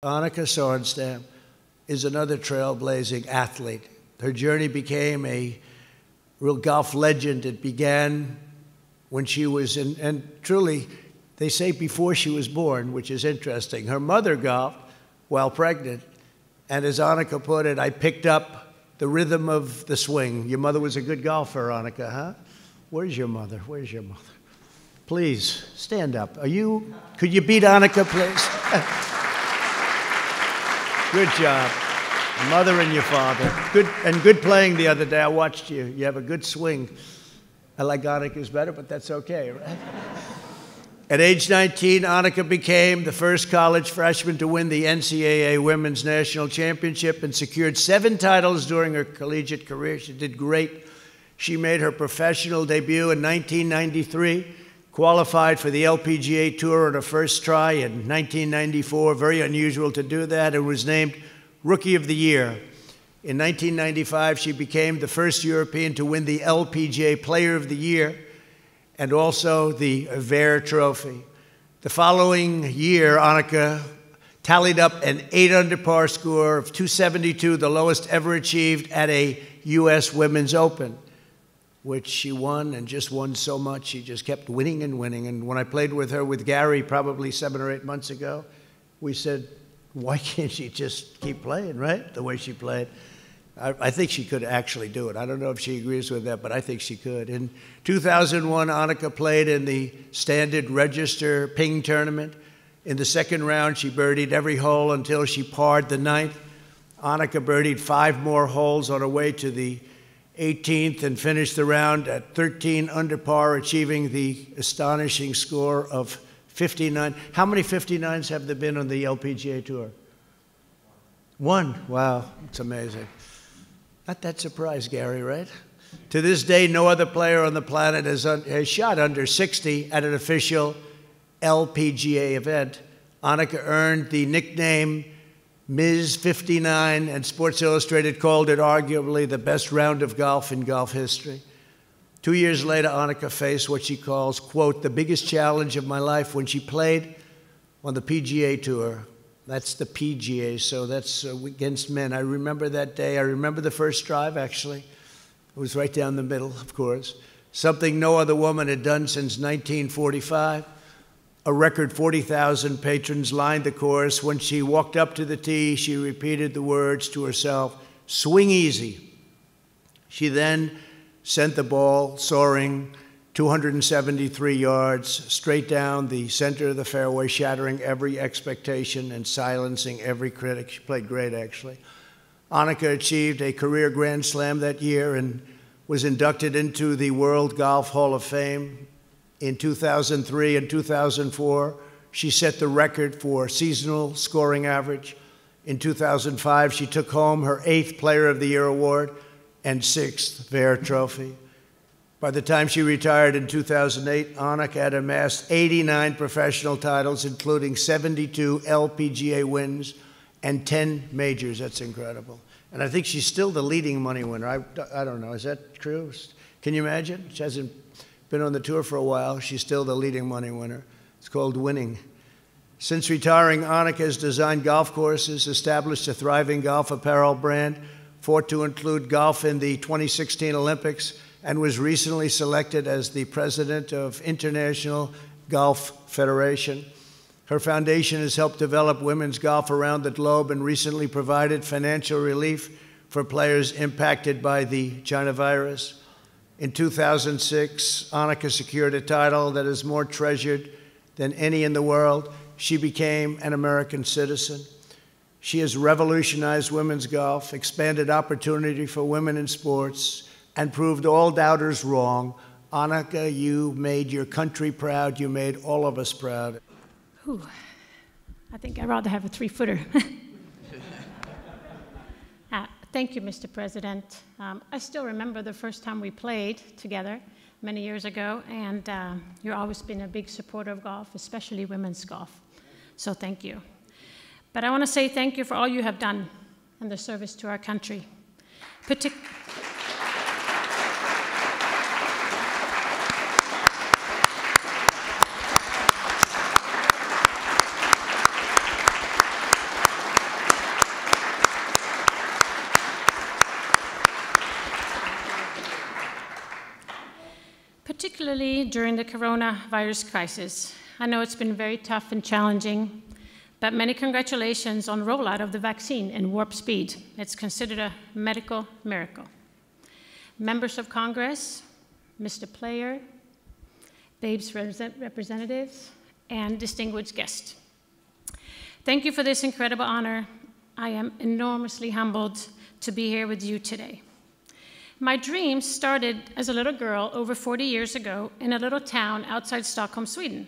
Annika Sorenstam is another trailblazing athlete. Her journey became a real golf legend. It began when she was in, and truly, they say before she was born, which is interesting. Her mother golfed while pregnant, and as Annika put it, I picked up the rhythm of the swing. Your mother was a good golfer, Annika, huh? Where's your mother? Where's your mother? Please, stand up. Could you beat Annika, please? Good job. Your mother and your father. Good playing the other day. I watched you. You have a good swing. I like Annika's better, but that's okay, right? At age 19, Annika became the first college freshman to win the NCAA Women's National Championship and secured 7 titles during her collegiate career. She did great. She made her professional debut in 1993, qualified for the LPGA Tour on her first try in 1994, very unusual to do that, and was named Rookie of the Year. In 1995, she became the first European to win the LPGA Player of the Year and also the Vare Trophy. The following year, Annika tallied up an 8-under par score of 272, the lowest ever achieved at a U.S. Women's Open, which she won, and just won so much. She just kept winning and winning. And when I played with her with Gary probably 7 or 8 months ago, we said, why can't she just keep playing, right? The way she played. I think she could actually do it. I don't know if she agrees with that, but I think she could. In 2001, Annika played in the Standard Register Ping Tournament. In the second round, she birdied every hole until she parred the 9th. Annika birdied 5 more holes on her way to the 18th and finished the round at 13 under par, achieving the astonishing score of 59. How many 59s have there been on the LPGA Tour? 1. Wow, it's amazing. Not that surprised, Gary, right? To this day, no other player on the planet has shot under 60 at an official LPGA event. Annika earned the nickname Ms. 59, and Sports Illustrated called it arguably the best round of golf in golf history. 2 years later, Annika faced what she calls, quote, the biggest challenge of my life when she played on the PGA Tour. That's the PGA, so that's against men. I remember that day. I remember the first drive, actually. It was right down the middle, of course. Something no other woman had done since 1945. A record 40,000 patrons lined the course. When she walked up to the tee, she repeated the words to herself, swing easy. She then sent the ball soaring 273 yards straight down the center of the fairway, shattering every expectation and silencing every critic. She played great, actually. Annika achieved a career Grand Slam that year and was inducted into the World Golf Hall of Fame. In 2003 and 2004, she set the record for seasonal scoring average. In 2005, she took home her 8th Player of the Year award and 6th Vare Trophy. By the time she retired in 2008, Annika had amassed 89 professional titles, including 72 LPGA wins and 10 majors. That's incredible. And I think she's still the leading money winner. I don't know. Is that true? Can you imagine? She hasn't been on the tour for a while. She's still the leading money winner. It's called winning. Since retiring, Annika has designed golf courses, established a thriving golf apparel brand, fought to include golf in the 2016 Olympics, and was recently selected as the president of International Golf Federation. Her foundation has helped develop women's golf around the globe and recently provided financial relief for players impacted by the China virus. In 2006, Annika secured a title that is more treasured than any in the world. She became an American citizen. She has revolutionized women's golf, expanded opportunity for women in sports, and proved all doubters wrong. Annika, you made your country proud. You made all of us proud. Ooh, I think I'd rather have a 3-footer. Thank you, Mr. President. I still remember the first time we played together many years ago, and you've always been a big supporter of golf, especially women's golf. So thank you. But I want to say thank you for all you have done in the service to our country. particularly during the coronavirus crisis. I know it's been very tough and challenging, but many congratulations on rollout of the vaccine in warp speed. It's considered a medical miracle. Members of Congress, Mr. Player, Babes representatives, and distinguished guests. Thank you for this incredible honor. I am enormously humbled to be here with you today. My dreams started as a little girl over 40 years ago in a little town outside Stockholm, Sweden.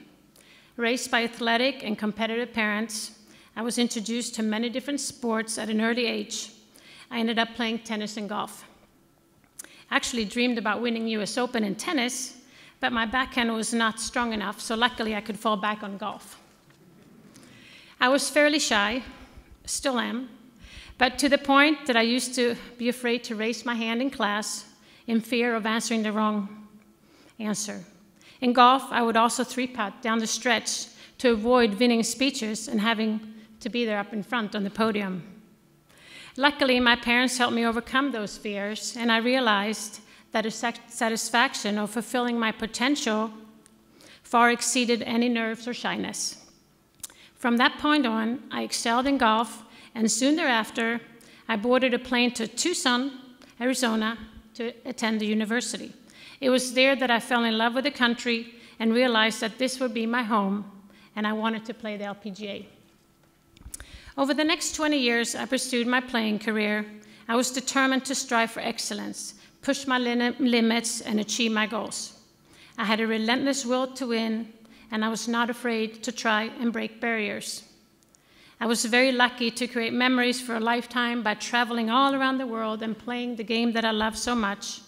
Raised by athletic and competitive parents, I was introduced to many different sports at an early age. I ended up playing tennis and golf. I actually dreamed about winning US Open in tennis, but my backhand was not strong enough, so luckily I could fall back on golf. I was fairly shy, still am, but to the point that I used to be afraid to raise my hand in class in fear of answering the wrong answer. In golf, I would also three-putt down the stretch to avoid winning speeches and having to be there up in front on the podium. Luckily, my parents helped me overcome those fears, and I realized that the satisfaction of fulfilling my potential far exceeded any nerves or shyness. From that point on, I excelled in golf, and soon thereafter, I boarded a plane to Tucson, Arizona, to attend the university. It was there that I fell in love with the country and realized that this would be my home, and I wanted to play the LPGA. Over the next 20 years, I pursued my playing career. I was determined to strive for excellence, push my limits, and achieve my goals. I had a relentless will to win, and I was not afraid to try and break barriers. I was very lucky to create memories for a lifetime by traveling all around the world and playing the game that I love so much.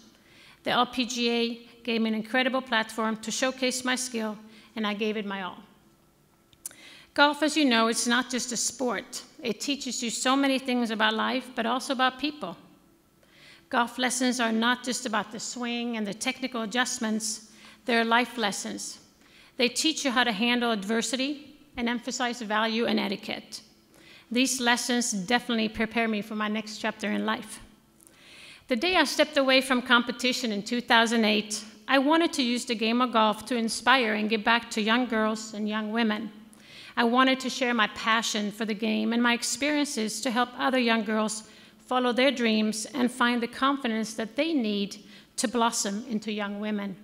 The LPGA gave me an incredible platform to showcase my skill, and I gave it my all. Golf, as you know, it's not just a sport. It teaches you so many things about life, but also about people. Golf lessons are not just about the swing and the technical adjustments. They're life lessons. They teach you how to handle adversity and emphasize value and etiquette. These lessons definitely prepare me for my next chapter in life. The day I stepped away from competition in 2008, I wanted to use the game of golf to inspire and give back to young girls and young women. I wanted to share my passion for the game and my experiences to help other young girls follow their dreams and find the confidence that they need to blossom into young women.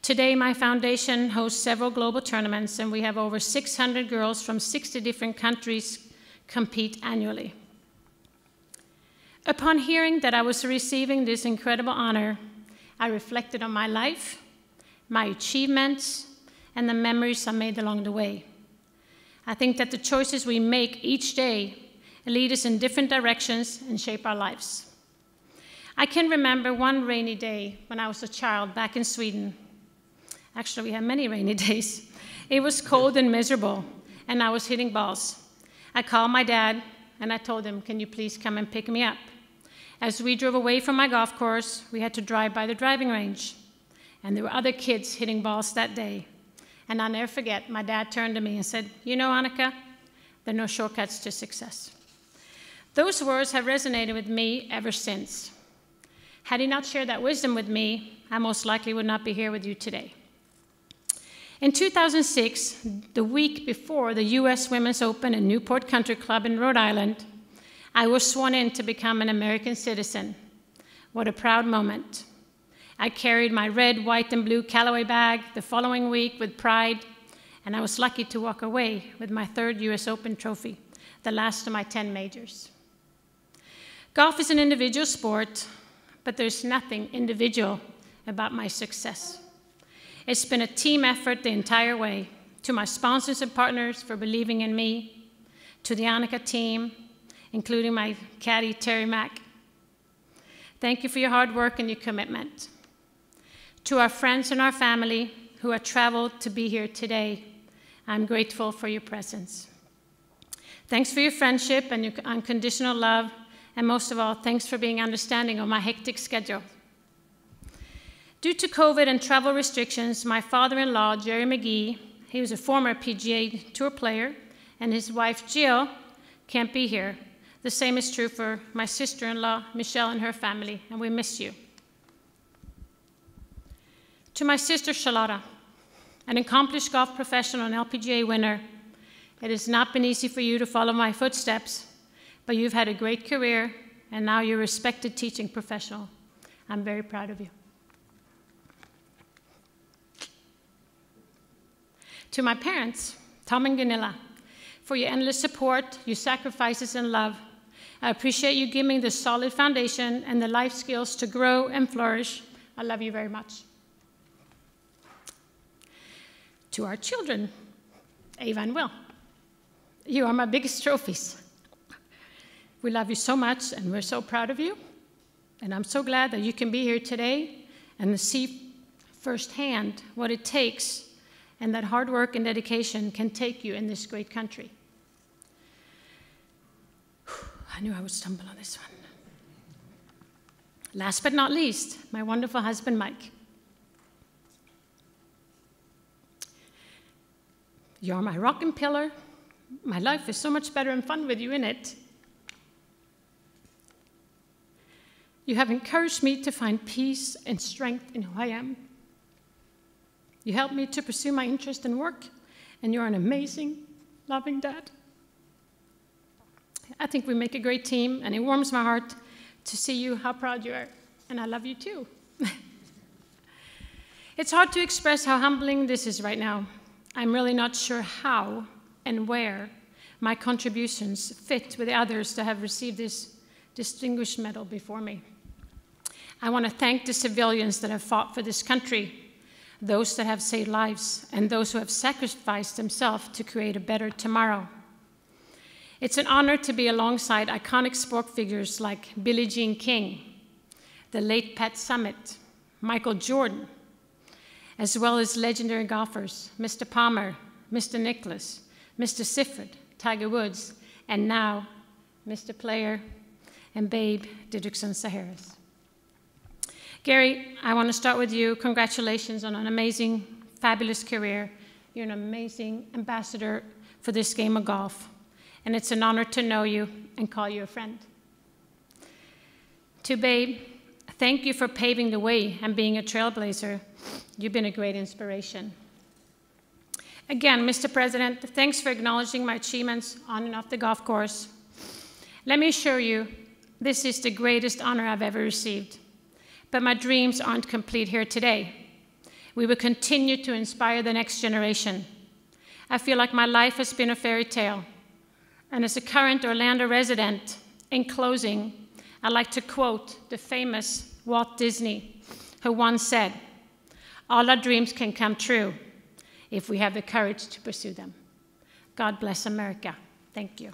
Today, my foundation hosts several global tournaments, and we have over 600 girls from 60 different countries compete annually. Upon hearing that I was receiving this incredible honor, I reflected on my life, my achievements, and the memories I made along the way. I think that the choices we make each day lead us in different directions and shape our lives. I can remember one rainy day when I was a child back in Sweden. Actually, we had many rainy days. It was cold and miserable, and I was hitting balls. I called my dad, and I told him, "Can you please come and pick me up?" As we drove away from my golf course, we had to drive by the driving range, and there were other kids hitting balls that day. And I'll never forget, my dad turned to me and said, "You know, Annika, there are no shortcuts to success." Those words have resonated with me ever since. Had he not shared that wisdom with me, I most likely would not be here with you today. In 2006, the week before the US Women's Open in Newport Country Club in Rhode Island, I was sworn in to become an American citizen. What a proud moment. I carried my red, white, and blue Callaway bag the following week with pride, and I was lucky to walk away with my third US Open trophy, the last of my 10 majors. Golf is an individual sport, but there's nothing individual about my success. It's been a team effort the entire way. To my sponsors and partners for believing in me, to the Annika team, including my caddy, Terry Mack. Thank you for your hard work and your commitment. To our friends and our family who have traveled to be here today, I'm grateful for your presence. Thanks for your friendship and your unconditional love, and most of all, thanks for being understanding of my hectic schedule. Due to COVID and travel restrictions, my father-in-law, Jerry McGee, he was a former PGA Tour player, and his wife, Jill, can't be here. The same is true for my sister-in-law, Michelle, and her family, and we miss you. To my sister Charlotta, an accomplished golf professional and LPGA winner, it has not been easy for you to follow my footsteps, but you've had a great career, and now you're a respected teaching professional. I'm very proud of you. To my parents, Tom and Gunilla, for your endless support, your sacrifices, and love, I appreciate you giving me the solid foundation and the life skills to grow and flourish. I love you very much. To our children, Ava and Will, you are my biggest trophies. We love you so much, and we're so proud of you. And I'm so glad that you can be here today and see firsthand what it takes and that hard work and dedication can take you in this great country. I knew I would stumble on this one. Last but not least, my wonderful husband, Mike. You're my rock and pillar. My life is so much better and fun with you in it. You have encouraged me to find peace and strength in who I am. You helped me to pursue my interest in work, and you're an amazing, loving dad. I think we make a great team, and it warms my heart to see you, how proud you are, and I love you too. It's hard to express how humbling this is right now. I'm really not sure how and where my contributions fit with the others that have received this distinguished medal before me. I want to thank the civilians that have fought for this country, those that have saved lives, and those who have sacrificed themselves to create a better tomorrow. It's an honor to be alongside iconic sport figures like Billie Jean King, the late Pat Summitt, Michael Jordan, as well as legendary golfers, Mr. Palmer, Mr. Nicklaus, Mr. Sifford, Tiger Woods, and now Mr. Player and Babe Didrikson-Saharis. Gary, I want to start with you. Congratulations on an amazing, fabulous career. You're an amazing ambassador for this game of golf, and it's an honor to know you and call you a friend. To Babe, thank you for paving the way and being a trailblazer. You've been a great inspiration. Again, Mr. President, thanks for acknowledging my achievements on and off the golf course. Let me assure you, this is the greatest honor I've ever received. But my dreams aren't complete here today. We will continue to inspire the next generation. I feel like my life has been a fairy tale. And as a current Orlando resident, in closing, I'd like to quote the famous Walt Disney, who once said, "All our dreams can come true if we have the courage to pursue them." God bless America. Thank you.